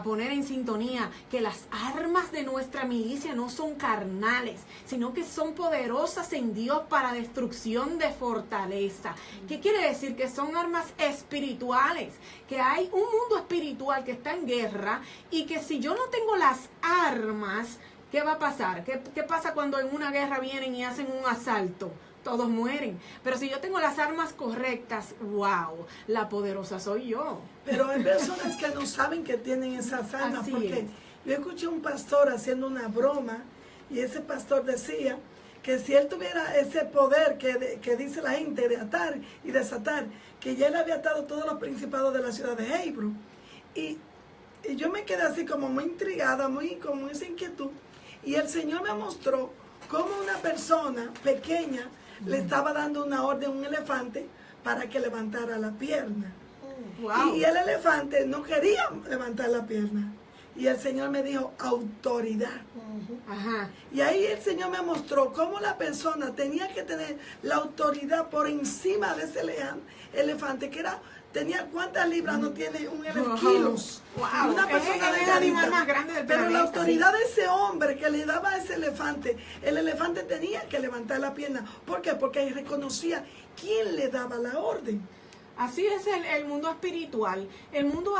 poner en sintonía, que las armas de nuestra milicia no son carnales, sino que son poderosas en Dios para destrucción de fortaleza. ¿Qué quiere decir? Que son armas espirituales, que hay un mundo espiritual que está en guerra y que si yo no tengo las armas, ¿qué va a pasar? ¿Qué pasa cuando en una guerra vienen y hacen un asalto? Todos mueren. Pero si yo tengo las armas correctas, wow, la poderosa soy yo. Pero hay personas que no saben que tienen esas armas. Así porque es. yo escuché a un pastor haciendo una broma y ese pastor decía que si él tuviera ese poder que dice la gente de atar y desatar, que ya él había atado todos los principados de la ciudad de Hebron. Y yo me quedé así como muy intrigada, con esa inquietud. Y el Señor me mostró cómo una persona pequeña le estaba dando una orden a un elefante para que levantara la pierna. Wow. Y el elefante no quería levantar la pierna. Y el Señor me dijo, autoridad. Ajá. Y ahí el Señor me mostró cómo la persona tenía que tener la autoridad por encima de ese elefante, que tenía cuántas libras, no tiene un kilos. Wow. Una persona es el animal más grande del Pero planeta. la autoridad de ese hombre que le daba a ese elefante, el elefante tenía que levantar la pierna. ¿Por qué? Porque reconocía quién le daba la orden. Así es el mundo espiritual. El mundo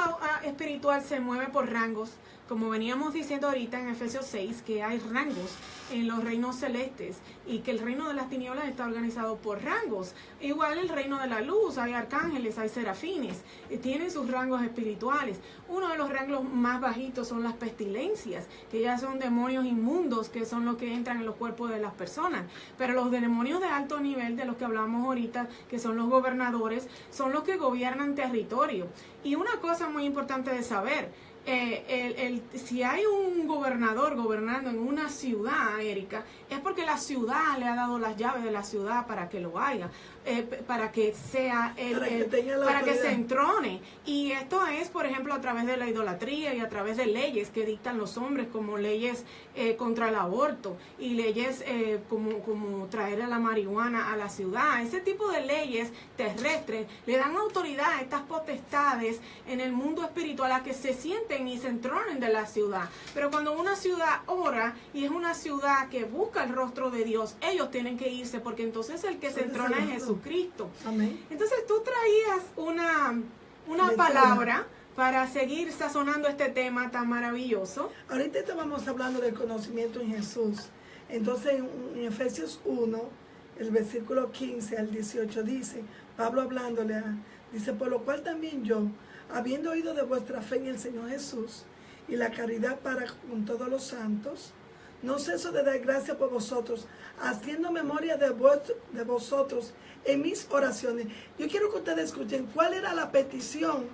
espiritual se mueve por rangos. Como veníamos diciendo ahorita en Efesios 6, que hay rangos en los reinos celestes y que el reino de las tinieblas está organizado por rangos. Igual el reino de la luz, hay arcángeles, hay serafines, tienen sus rangos espirituales. Uno de los rangos más bajitos son las pestilencias, que ya son demonios inmundos, que son los que entran en los cuerpos de las personas. Pero los demonios de alto nivel, de los que hablamos ahorita, que son los gobernadores, son los que gobiernan territorio. Y una cosa muy importante de saber, si hay un gobernador gobernando en una ciudad, Erika, es porque la ciudad le ha dado las llaves de la ciudad para que lo haga, para que sea para que se entrone. Y esto es, por ejemplo, a través de la idolatría y a través de leyes que dictan los hombres, como leyes contra el aborto y leyes como traer a la marihuana a la ciudad. Ese tipo de leyes terrestres le dan autoridad a estas potestades en el mundo espiritual a que se sienten y se entronen de la ciudad. Pero cuando una ciudad ora y es una ciudad que busca el rostro de Dios, ellos tienen que irse, porque entonces el que se entrona es Jesucristo. Amén. Entonces tú traías una palabra para seguir sazonando este tema tan maravilloso. Ahorita estábamos hablando del conocimiento en Jesús. Entonces en Efesios 1, el versículo 15 al 18 dice, Pablo hablándole, dice, por lo cual también yo, habiendo oído de vuestra fe en el Señor Jesús y la caridad para con todos los santos, no ceso de dar gracias por vosotros, haciendo memoria de vosotros en mis oraciones. Yo quiero que ustedes escuchen cuál era la petición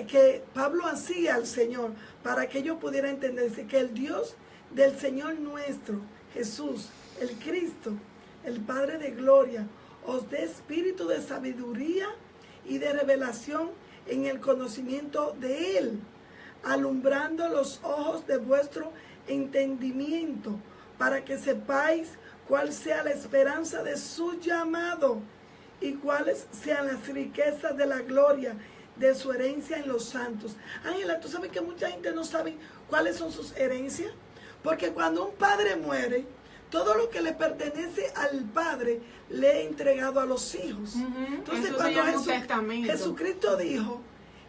que Pablo hacía al Señor para que yo pudiera entenderse que el Dios del Señor nuestro, Jesús, el Cristo, el Padre de gloria, os dé espíritu de sabiduría y de revelación en el conocimiento de Él, alumbrando los ojos de vuestro entendimiento, para que sepáis cuál sea la esperanza de su llamado y cuáles sean las riquezas de la gloria de su herencia en los santos. Ángela, ¿tú sabes que mucha gente no sabe cuáles son sus herencias? Porque cuando un padre muere, todo lo que le pertenece al padre le he entregado a los hijos. Entonces, eso cuando Jesucristo dijo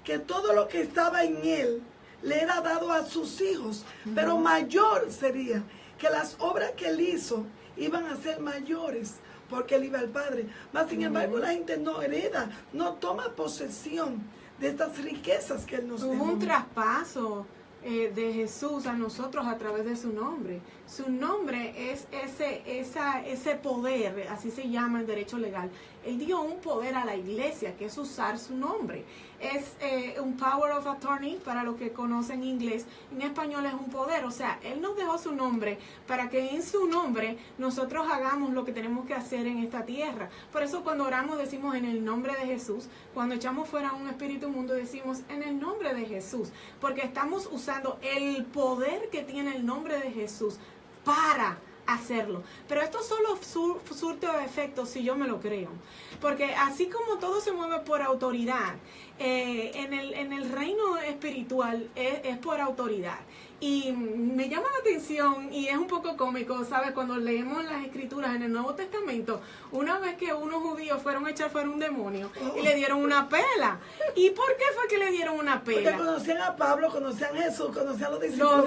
que todo lo que estaba en él le era dado a sus hijos, pero mayor sería que las obras que él hizo iban a ser mayores, porque él iba al Padre. Mas sin embargo la gente no hereda, no toma posesión de estas riquezas que él nos dio. Hubo un traspaso de Jesús a nosotros a través de su nombre. Su nombre es ese poder, así se llama en derecho legal. Él dio un poder a la iglesia, que es usar su nombre. Es un power of attorney, para los que conocen inglés. En español es un poder. O sea, Él nos dejó su nombre para que en su nombre nosotros hagamos lo que tenemos que hacer en esta tierra. Por eso cuando oramos decimos en el nombre de Jesús. Cuando echamos fuera un espíritu inmundo decimos en el nombre de Jesús. Porque estamos usando el poder que tiene el nombre de Jesús para hacerlo. Pero esto solo surte efecto si yo me lo creo. Porque así como todo se mueve por autoridad, en el reino espiritual es por autoridad. Y me llama la atención y es un poco cómico, ¿sabes? Cuando leemos las escrituras en el Nuevo Testamento, una vez que unos judíos fueron a echar fuera un demonio y le dieron una pela. ¿Y por qué fue que le dieron una pela? Porque conocían a Pablo, conocían a Jesús, conocían a los discípulos.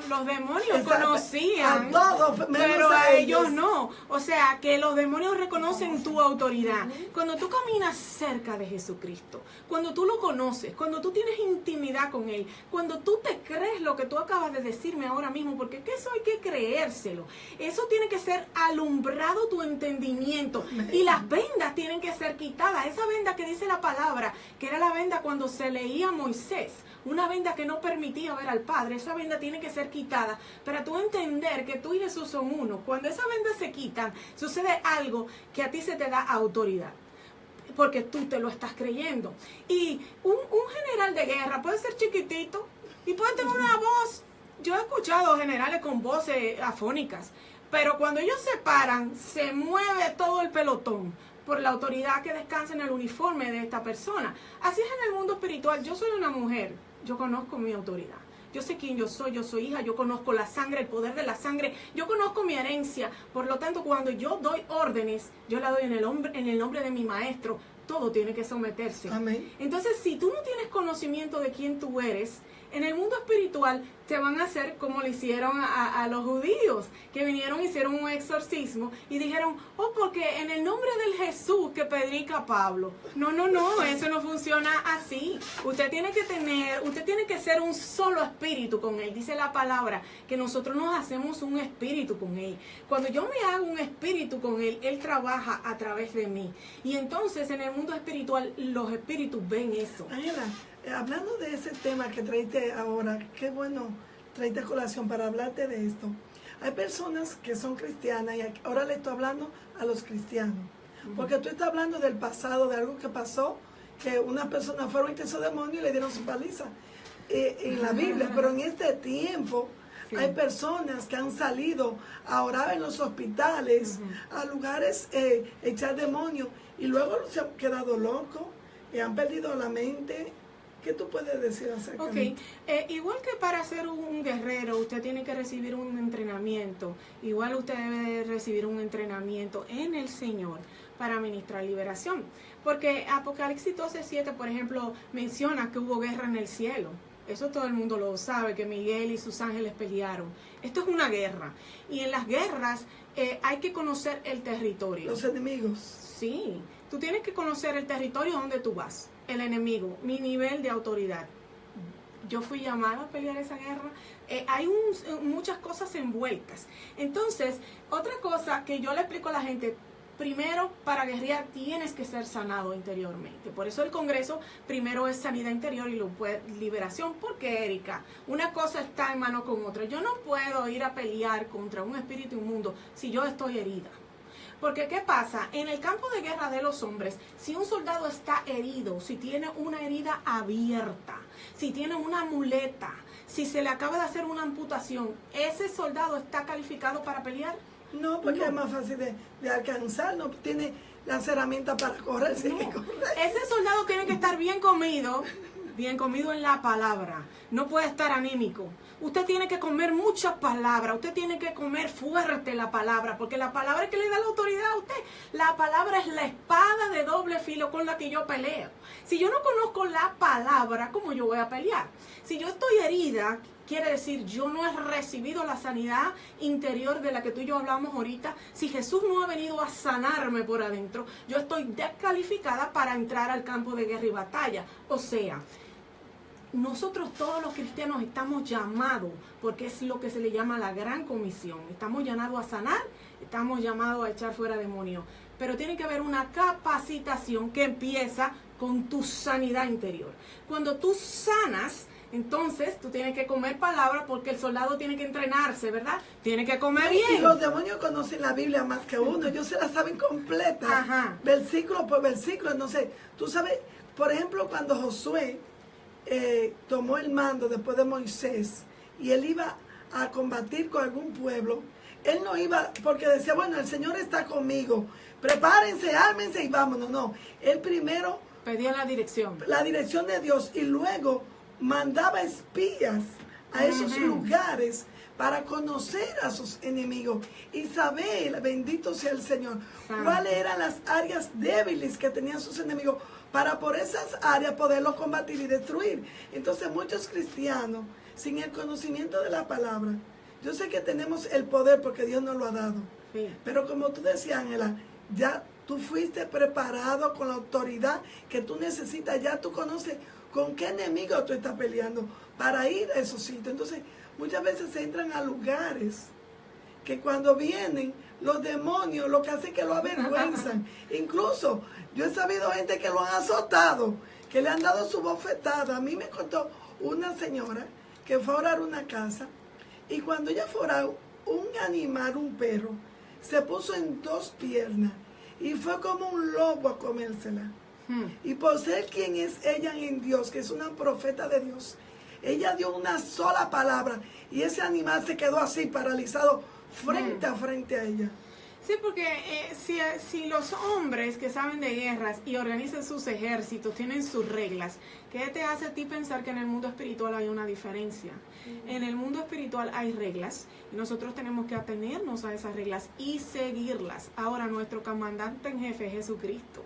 Los demonios conocían, a todos, pero a ellos no. O sea, que los demonios reconocen tu autoridad. Cuando tú caminas cerca de Jesucristo, cuando tú lo conoces, cuando tú tienes intimidad con Él, cuando tú te crees lo que tú acabas de decirme ahora mismo, porque eso hay que creérselo. Eso tiene que ser alumbrado tu entendimiento. Y las vendas tienen que ser quitadas. Esa venda que dice la palabra, que era la venda cuando se leía a Moisés, una venda que no permitía ver al Padre, esa venda tiene que ser quitada para tú entender que tú y Jesús son uno. Cuando esa venda se quitan, sucede algo que a ti se te da autoridad, porque tú te lo estás creyendo. Y un general de guerra puede ser chiquitito Y pueden tener una voz. Yo he escuchado generales con voces afónicas, pero cuando ellos se paran, se mueve todo el pelotón por la autoridad que descansa en el uniforme de esta persona. Así es en el mundo espiritual. Yo soy una mujer, yo conozco mi autoridad. Yo sé quién yo soy hija, yo conozco la sangre, el poder de la sangre, yo conozco mi herencia. Por lo tanto, cuando yo doy órdenes, yo la doy en el nombre de mi maestro. Todo tiene que someterse. Amén. Entonces, si tú no tienes conocimiento de quién tú eres, en el mundo espiritual te van a hacer como le hicieron a los judíos, que vinieron, hicieron un exorcismo y dijeron, oh, porque en el nombre del Jesús que predica Pablo. No, eso no funciona así. Usted tiene que ser un solo espíritu con él. Dice la palabra que nosotros nos hacemos un espíritu con él. Cuando yo me hago un espíritu con él, él trabaja a través de mí. Y entonces en el mundo espiritual los espíritus ven eso. Ángela, hablando de ese tema que traiste ahora, qué bueno traiste a colación para hablarte de esto. Hay personas que son cristianas y ahora le estoy hablando a los cristianos. Porque tú estás hablando del pasado, de algo que pasó, que una persona fueron y hizo demonio y le dieron su paliza en la Biblia. Pero en este tiempo hay personas que han salido a orar en los hospitales, a lugares echar demonios y luego se han quedado locos y han perdido la mente. ¿Qué tú puedes decir acerca de esto? Igual que para ser un guerrero, usted tiene que recibir un entrenamiento. Igual usted debe recibir un entrenamiento en el Señor para ministrar liberación. Porque Apocalipsis 12:7, por ejemplo, menciona que hubo guerra en el cielo. Eso todo el mundo lo sabe, que Miguel y sus ángeles pelearon. Esto es una guerra. Y en las guerras hay que conocer el territorio. Los enemigos. Sí, tú tienes que conocer el territorio donde tú vas. El enemigo, mi nivel de autoridad. Yo fui llamada a pelear esa guerra. Hay muchas cosas envueltas. Entonces, otra cosa que yo le explico a la gente, primero, para guerrear tienes que ser sanado interiormente. Por eso el Congreso primero es sanidad interior y luego liberación. Porque, Erika, una cosa está en mano con otra. Yo no puedo ir a pelear contra un espíritu inmundo si yo estoy herida. Porque, ¿qué pasa? En el campo de guerra de los hombres, si un soldado está herido, si tiene una herida abierta, si tiene una muleta, si se le acaba de hacer una amputación, ¿ese soldado está calificado para pelear? No, porque es más fácil de alcanzar, no tiene las herramientas para correr. No. Ese soldado tiene que estar bien comido en la palabra. No puede estar anímico. Usted tiene que comer mucha palabra, usted tiene que comer fuerte la palabra, porque la palabra es que le da la autoridad a usted. La palabra es la espada de doble filo con la que yo peleo. Si yo no conozco la palabra, ¿cómo yo voy a pelear? Si yo estoy herida, quiere decir, yo no he recibido la sanidad interior de la que tú y yo hablamos ahorita. Si Jesús no ha venido a sanarme por adentro, yo estoy descalificada para entrar al campo de guerra y batalla. O sea, nosotros todos los cristianos estamos llamados, porque es lo que se le llama la gran comisión. Estamos llamados a sanar, estamos llamados a echar fuera demonios. Pero tiene que haber una capacitación que empieza con tu sanidad interior. Cuando tú sanas, entonces tú tienes que comer palabra, porque el soldado tiene que entrenarse, ¿verdad? Tiene que comer bien. Y los demonios conocen la Biblia más que uno, ellos se la saben completa. Ajá. Versículo por versículo, no sé. Tú sabes, por ejemplo, cuando Josué tomó el mando después de Moisés y él iba a combatir con algún pueblo, él no iba porque decía, bueno, el Señor está conmigo, prepárense, ármense y vámonos. No, él primero pedía la dirección de Dios y luego mandaba espías a esos lugares para conocer a sus enemigos y saber, bendito sea el Señor, cuáles eran las áreas débiles que tenían sus enemigos, para por esas áreas poderlos combatir y destruir. Entonces muchos cristianos, sin el conocimiento de la palabra, yo sé que tenemos el poder porque Dios nos lo ha dado, pero como tú decías, Ángela, ya tú fuiste preparado con la autoridad que tú necesitas, ya tú conoces con qué enemigo tú estás peleando para ir a esos sitios. Entonces muchas veces se entran a lugares que cuando vienen los demonios lo que hace es que lo avergüenzan. Incluso yo he sabido gente que lo han azotado, que le han dado su bofetada. A mí me contó una señora que fue a orar una casa y cuando ella fue a orar, un animal, un perro, se puso en dos piernas y fue como un lobo a comérsela. Y por ser quien es ella en Dios, que es una profeta de Dios, Ella dio una sola palabra y ese animal se quedó así paralizado frente a ella. Sí, porque si los hombres que saben de guerras y organizan sus ejércitos tienen sus reglas, ¿qué te hace a ti pensar que en el mundo espiritual hay una diferencia? En el mundo espiritual hay reglas y nosotros tenemos que atenernos a esas reglas y seguirlas. Ahora, nuestro comandante en jefe es Jesucristo.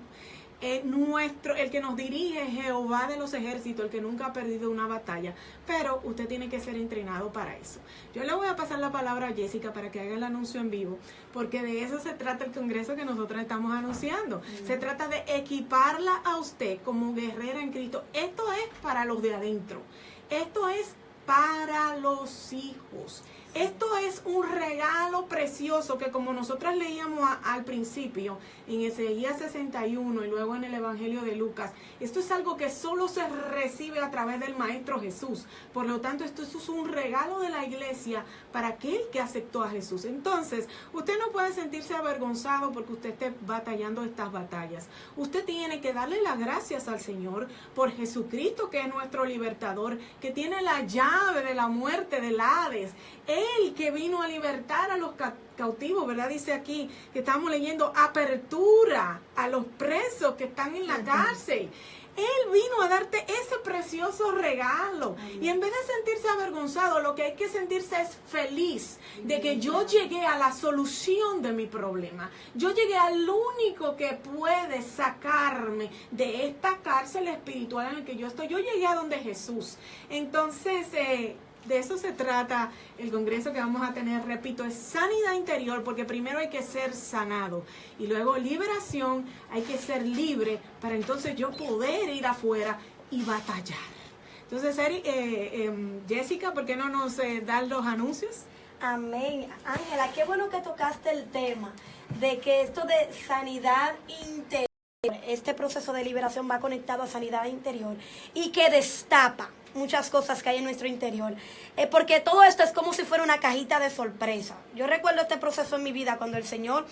El que nos dirige es Jehová de los ejércitos, el que nunca ha perdido una batalla, pero usted tiene que ser entrenado para eso. Yo le voy a pasar la palabra a Jessica para que haga el anuncio en vivo, porque de eso se trata el congreso que nosotros estamos anunciando. Se trata de equiparla a usted como guerrera en Cristo. Esto es para los de adentro, esto es para los hijos. Esto es un regalo precioso que, como nosotros leíamos al principio en Ezequiel 61 y luego en el Evangelio de Lucas, esto es algo que solo se recibe a través del Maestro Jesús. Por lo tanto, esto es un regalo de la iglesia para aquel que aceptó a Jesús. Entonces, usted no puede sentirse avergonzado porque usted esté batallando estas batallas. Usted tiene que darle las gracias al Señor por Jesucristo, que es nuestro libertador, que tiene la llave de la muerte, del Hades. Él que vino a libertar a los cautivos, ¿verdad? Dice aquí que estamos leyendo apertura a los presos que están en la cárcel. Él vino a darte ese precioso regalo. Y en vez de sentirse avergonzado, lo que hay que sentirse es feliz de que yo llegué a la solución de mi problema. Yo llegué al único que puede sacarme de esta cárcel espiritual en la que yo estoy. Yo llegué a donde Jesús. Entonces, de eso se trata el congreso que vamos a tener. Repito, es sanidad interior, porque primero hay que ser sanado y luego liberación, hay que ser libre para entonces yo poder ir afuera y batallar. Entonces, Jessica, ¿por qué no nos dan los anuncios? Amén. Ángela, qué bueno que tocaste el tema de que esto de sanidad interior, este proceso de liberación va conectado a sanidad interior y que destapa muchas cosas que hay en nuestro interior, porque todo esto es como si fuera una cajita de sorpresa. Yo recuerdo este proceso en mi vida cuando el Señor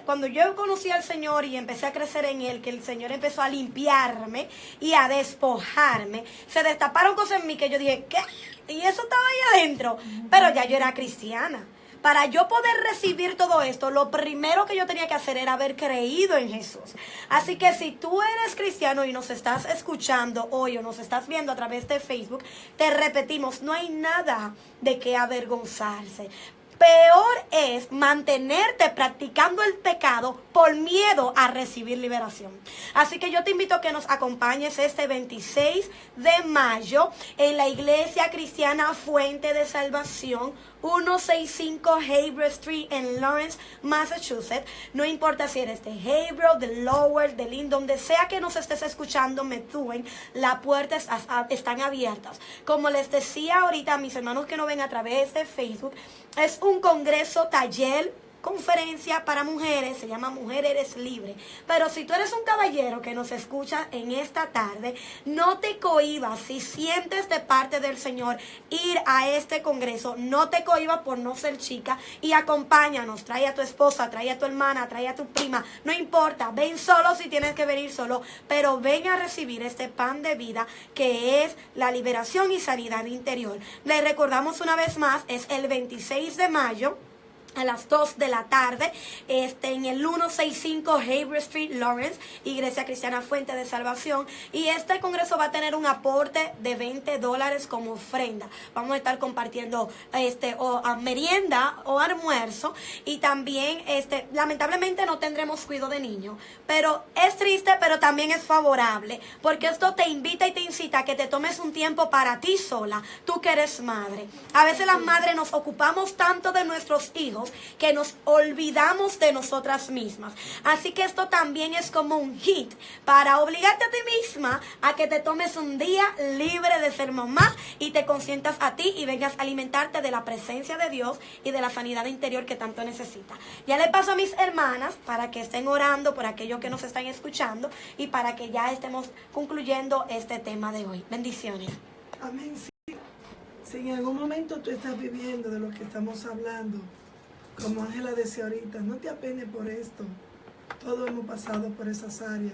cuando yo conocí al Señor y empecé a crecer en Él, que el Señor empezó a limpiarme y a despojarme, se destaparon cosas en mí que yo dije, ¿qué? Y eso estaba ahí adentro, pero ya yo era cristiana. Para yo poder recibir todo esto, lo primero que yo tenía que hacer era haber creído en Jesús. Así que si tú eres cristiano y nos estás escuchando hoy o nos estás viendo a través de Facebook, te repetimos, no hay nada de qué avergonzarse. Peor es mantenerte practicando el pecado por miedo a recibir liberación. Así que yo te invito a que nos acompañes este 26 de mayo en la Iglesia Cristiana Fuente de Salvación, 165 Haverhill Street en Lawrence, Massachusetts. No importa si eres de Haverhill, de Lowell, de Lynn, donde sea que nos estés escuchando, Methuen, las puertas están abiertas. Como les decía ahorita a mis hermanos que nos ven a través de Facebook, es un congreso, taller, conferencia para mujeres, se llama Mujer Eres Libre. Pero si tú eres un caballero que nos escucha en esta tarde, no te cohibas. Si sientes de parte del Señor ir a este congreso, no te cohibas por no ser chica y acompáñanos. Trae a tu esposa, trae a tu hermana, trae a tu prima, no importa, ven solo si tienes que venir solo, pero ven a recibir este pan de vida que es la liberación y sanidad interior. Les recordamos una vez más, es el 26 de mayo a las 2 de la tarde, en el 165 Haverhill Street, Lawrence, Iglesia Cristiana Fuente de Salvación. Y este congreso va a tener un aporte de $20 como ofrenda. Vamos a estar compartiendo merienda o almuerzo. Y también, lamentablemente no tendremos cuidado de niños. Pero es triste, pero también es favorable. Porque esto te invita y te incita a que te tomes un tiempo para ti sola, tú que eres madre. A veces las madres nos ocupamos tanto de nuestros hijos que nos olvidamos de nosotras mismas. Así que esto también es como un hit para obligarte a ti misma a que te tomes un día libre de ser mamá y te consientas a ti y vengas a alimentarte de la presencia de Dios y de la sanidad interior que tanto necesitas. Ya le paso a mis hermanas para que estén orando por aquellos que nos están escuchando y para que ya estemos concluyendo este tema de hoy. Bendiciones. Amén. Si en algún momento tú estás viviendo de lo que estamos hablando, como Ángela decía ahorita, no te apenes por esto. Todos hemos pasado por esas áreas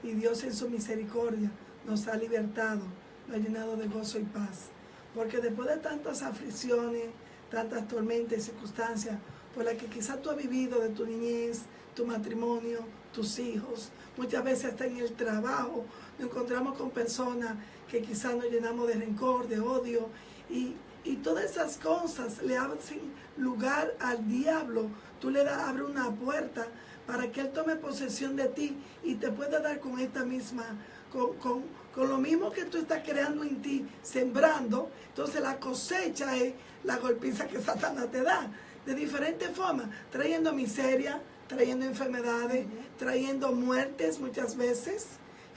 y Dios en su misericordia nos ha libertado lo ha llenado de gozo y paz. Porque después de tantas aflicciones, tantas tormentas y circunstancias por las que quizás tú has vivido de tu niñez, tu matrimonio, tus hijos, muchas veces hasta en el trabajo nos encontramos con personas que quizás nos llenamos de rencor, de odio, y todas esas cosas le hacen lugar al diablo. Tú le abres una puerta para que él tome posesión de ti y te pueda dar con esta misma, con lo mismo que tú estás creando en ti, sembrando. Entonces la cosecha es la golpiza que Satanás te da, de diferentes formas, trayendo miseria, trayendo enfermedades, trayendo muertes muchas veces,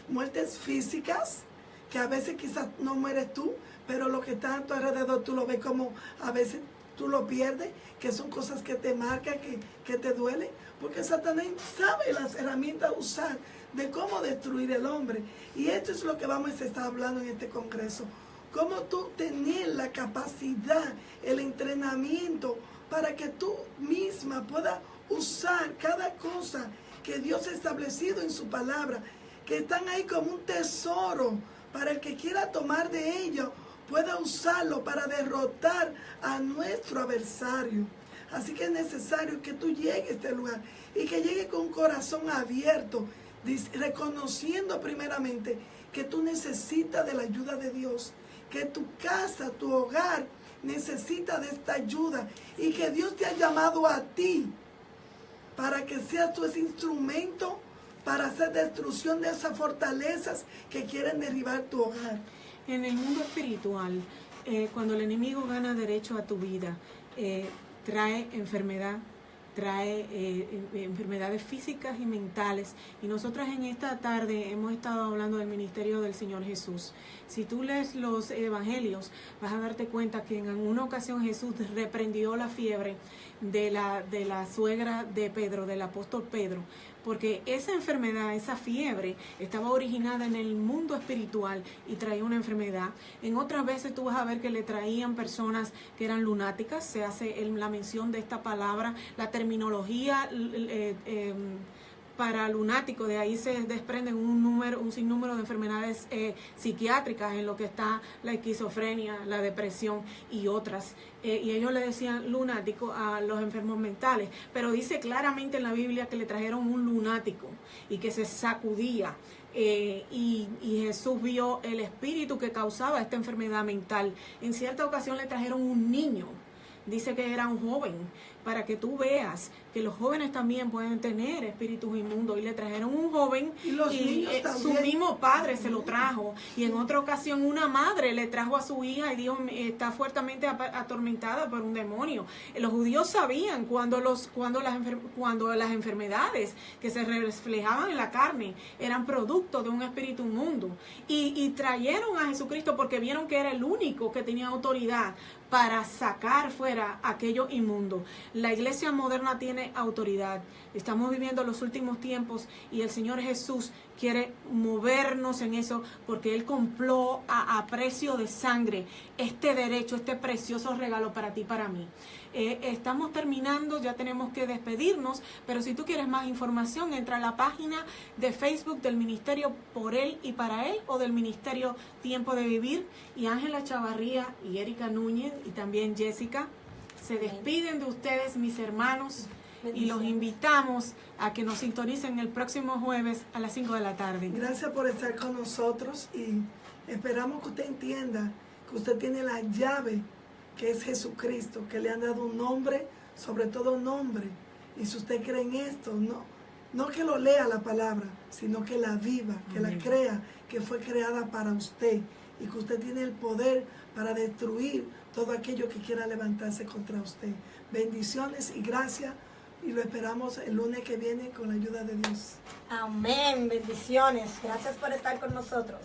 muertes físicas, que a veces quizás no mueres tú, pero lo que está a tu alrededor tú lo ves como a veces tú lo pierdes, que son cosas que te marcan, que te duelen, porque Satanás sabe las herramientas a usar de cómo destruir el hombre. Y esto es lo que vamos a estar hablando en este congreso. Cómo tú tener la capacidad, el entrenamiento, para que tú misma puedas usar cada cosa que Dios ha establecido en su palabra, que están ahí como un tesoro, para el que quiera tomar de ello, pueda usarlo para derrotar a nuestro adversario. Así que es necesario que tú llegues a este lugar y que llegues con un corazón abierto, reconociendo primeramente que tú necesitas de la ayuda de Dios, que tu casa, tu hogar necesita de esta ayuda y que Dios te ha llamado a ti para que seas tú ese instrumento para hacer destrucción de esas fortalezas que quieren derribar tu hogar. En el mundo espiritual, cuando el enemigo gana derecho a tu vida, trae enfermedad, trae enfermedades físicas y mentales. Y nosotras en esta tarde hemos estado hablando del ministerio del Señor Jesús. Si tú lees los evangelios, vas a darte cuenta que en una ocasión Jesús reprendió la fiebre de la suegra de Pedro, del apóstol Pedro, porque esa enfermedad, esa fiebre, estaba originada en el mundo espiritual y traía una enfermedad. En otras veces tú vas a ver que le traían personas que eran lunáticas, se hace la mención de esta palabra, la terminología para lunático, de ahí se desprenden un sinnúmero de enfermedades psiquiátricas, en lo que está la esquizofrenia, la depresión y otras. Y ellos le decían lunático a los enfermos mentales, pero dice claramente en la Biblia que le trajeron un lunático y que se sacudía. Y Jesús vio el espíritu que causaba esta enfermedad mental. En cierta ocasión le trajeron un niño, dice que era un joven, para que tú veas que los jóvenes también pueden tener espíritus inmundos. Y le trajeron un joven y su mismo padre se lo trajo. Y en otra ocasión una madre le trajo a su hija y dijo, está fuertemente atormentada por un demonio. Los judíos sabían cuando las enfermedades que se reflejaban en la carne eran producto de un espíritu inmundo. Y trajeron a Jesucristo porque vieron que era el único que tenía autoridad para sacar fuera aquello inmundo. La iglesia moderna tiene autoridad. Estamos viviendo los últimos tiempos y el Señor Jesús quiere movernos en eso porque Él compró a precio de sangre este derecho, este precioso regalo para ti y para mí. Estamos terminando, ya tenemos que despedirnos, pero si tú quieres más información, entra a la página de Facebook del Ministerio Por Él y Para Él, o del Ministerio Tiempo de Vivir, y Ángela Chavarría y Erika Núñez y también Jessica se despiden de ustedes, mis hermanos, y los invitamos a que nos sintonicen el próximo jueves a las 5 de la tarde. Gracias por estar con nosotros y esperamos que usted entienda que usted tiene la llave, que es Jesucristo, que le han dado un nombre, sobre todo nombre. Y si usted cree en esto, no que lo lea la palabra, sino que la viva, que la crea, que fue creada para usted y que usted tiene el poder para destruir todo aquello que quiera levantarse contra usted. Bendiciones y gracias, y lo esperamos el lunes que viene con la ayuda de Dios. Amén, bendiciones. Gracias por estar con nosotros.